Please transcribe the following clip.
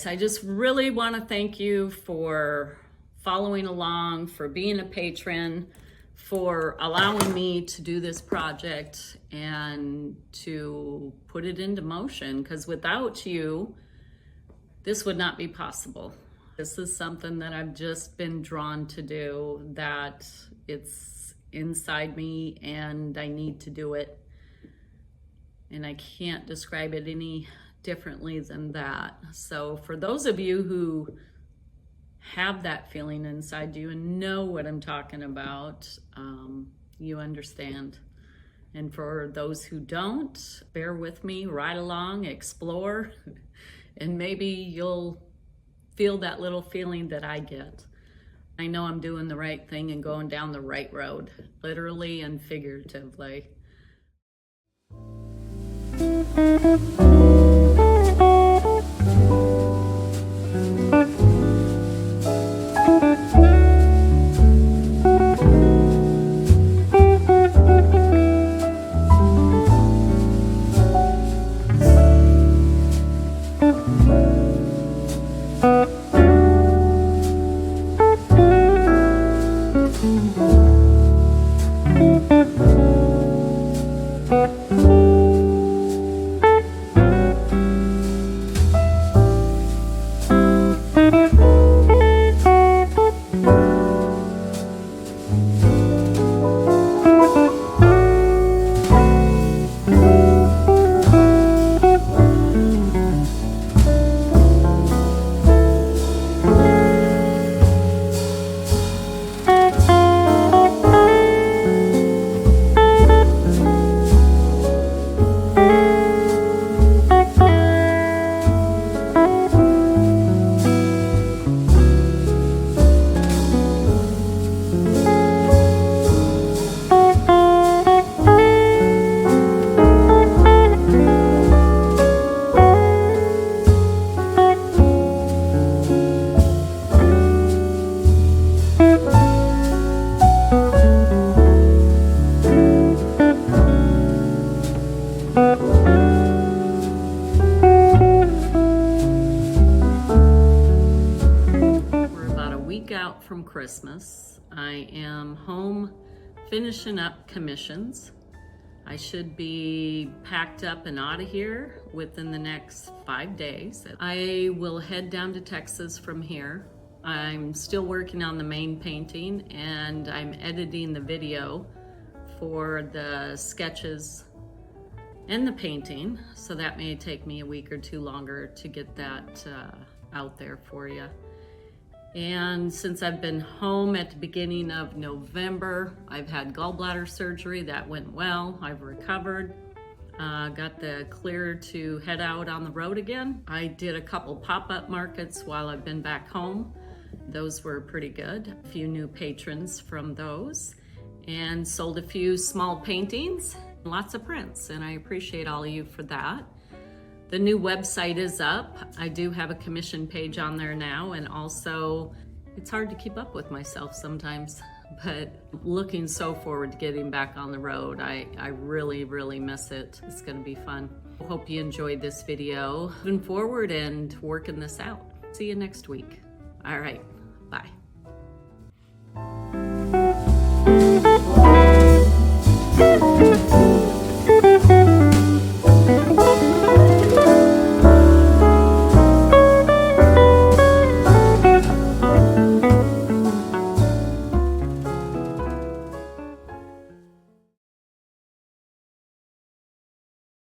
guys, I just really want to thank you for following along, for being a patron, for allowing me to do this project and to put it into motion, because without you, this would not be possible. This is something that I've just been drawn to do, that it's inside me and I need to do it. And I can't describe it any differently than that. So for those of you who have that feeling inside you and know what I'm talking about, you understand. And for those who don't, bear with me, ride along, explore, and maybe you'll feel that little feeling that I get. I know I'm doing the right thing and going down the right road, literally and figuratively. Out from Christmas. I am home finishing up commissions. I should be packed up and out of here within the next 5 days. I will head down to Texas from here. I'm still working on the main painting and I'm editing the video for the sketches and the painting, so that may take me a week or two longer to get that out there for you. And since I've been home at the beginning of November, I've had gallbladder surgery. That went well. I've recovered. Got the clear to head out on the road again. I did a couple pop-up markets while I've been back home. Those were pretty good. A few new patrons from those. And sold a few small paintings, lots of prints, and I appreciate all of you for that. The new website is up. I do have a commission page on there now, and also it's hard to keep up with myself sometimes, but looking so forward to getting back on the road. I really, really miss it. It's gonna be fun. Hope you enjoyed this video. Moving forward and working this out. See you next week. All right, bye.